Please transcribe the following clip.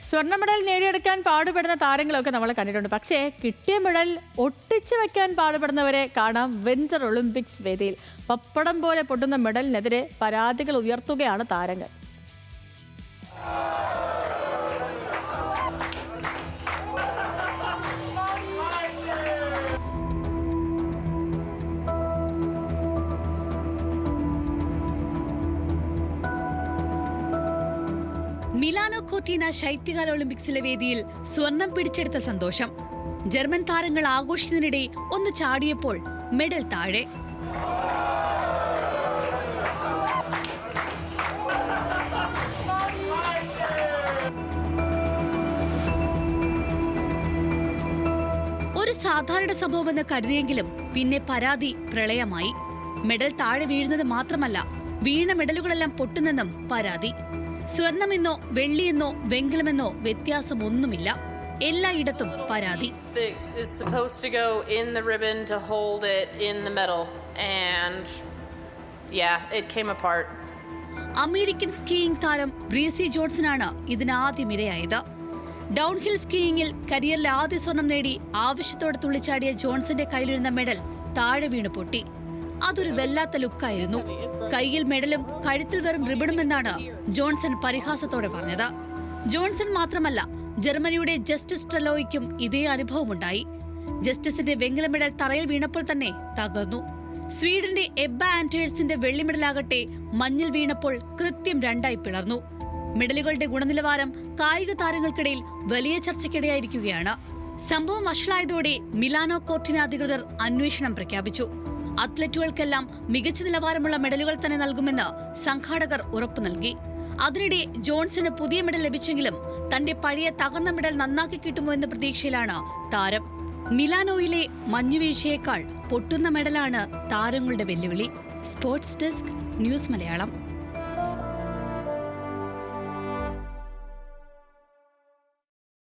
സ്വർണ്ണ മെഡൽ നേടിയെടുക്കാൻ പാടുപെടുന്ന താരങ്ങളൊക്കെ നമ്മൾ കണ്ടിട്ടുണ്ട്. പക്ഷേ കിട്ടിയ മെഡൽ ഒട്ടിച്ചു വെക്കാൻ പാടുപെടുന്നവരെ കാണാം വിന്റർ ഒളിമ്പിക്സ് വേദിയിൽ. പപ്പടം പോലെ പൊട്ടുന്ന മെഡലിനെതിരെ പരാതികൾ ഉയർത്തുകയാണ് താരങ്ങൾ. മിലാനോ കോർട്ടിന ശൈത്യകാല ഒളിമ്പിക്സിലെ വേദിയിൽ സ്വർണം പിടിച്ചെടുത്ത സന്തോഷം. ജർമ്മൻ താരങ്ങൾ ആഘോഷിക്കുന്നതിനിടെ ഒന്ന് ചാടിയപ്പോൾ മെഡൽ താഴെ. ഒരു സാധാരണ സംഭവമെന്ന് കരുതിയെങ്കിലും പിന്നെ പരാതി പ്രളയമായി. മെഡൽ താഴെ വീഴുന്നത് മാത്രമല്ല, വീണ മെഡലുകളെല്ലാം പൊട്ടുന്നെന്നും പരാതി. സ്വർണമെന്നോ വെള്ളിയെന്നോ വെങ്കലമെന്നോ വ്യത്യാസമൊന്നുമില്ല, എല്ലായിടത്തും പരാതി. അമേരിക്കൻ സ്കീയിംഗ് താരം ബ്രീസി ജോൺസനാണ് ഇതിനാദ്യം ഇരയായത്. ഡൗൺഹിൽ സ്കീയിംഗിൽ കരിയറിലെ ആദ്യ സ്വർണം നേടി ആവശ്യത്തോടെ തുള്ളിച്ചാടിയ ജോൺസന്റെ കയ്യിലിരുന്ന മെഡൽ താഴെ വീണ് പൊട്ടി. അതൊരു വല്ലാത്ത ലുക്കായിരുന്നു. കയ്യിൽ മെഡലും കഴുത്തിൽ വെറും റിബണും എന്നാണ് ജോൺസൺ പരിഹാസത്തോടെ പറഞ്ഞത്. ജോൺസൺ മാത്രമല്ല, ജർമ്മനിയുടെ ജസ്റ്റിസ് ട്രെലോയ്ക്കും ഇതേ അനുഭവമുണ്ടായി. ജസ്റ്റിസിന്റെ വെങ്കല മെഡൽ തറയിൽ വീണപ്പോൾ തന്നെ തകർന്നു. സ്വീഡന്റെ എബ്ബ ആൻഡേഴ്സിന്റെ വെള്ളി മെഡലാകട്ടെ മഞ്ഞിൽ വീണപ്പോൾ കൃത്യം രണ്ടായി പിളർന്നു. മെഡലുകളുടെ ഗുണനിലവാരം കായിക താരങ്ങൾക്കിടയിൽ വലിയ ചർച്ചയ്ക്കിടയായിരിക്കുകയാണ്. സംഭവം വഷളായതോടെ മിലാനോ കോർട്ടിന അധികൃതർ അന്വേഷണം പ്രഖ്യാപിച്ചു. അത്ലറ്റുകൾക്കെല്ലാം മികച്ച നിലവാരമുള്ള മെഡലുകൾ തന്നെ നൽകുമെന്ന് സംഘാടകർ ഉറപ്പു നൽകി. അതിനിടെ ജോൺസന് പുതിയ മെഡൽ ലഭിച്ചെങ്കിലും തന്റെ പഴയ തകർന്ന മെഡൽ നന്നാക്കി കിട്ടുമോ എന്ന പ്രതീക്ഷയിലാണ് താരം. മിലാനോയിലെ മഞ്ഞുവീഴ്ചയേക്കാൾ പൊട്ടുന്ന മെഡലാണ് താരങ്ങളുടെ വെല്ലുവിളി. Sports desk, news Malayalam.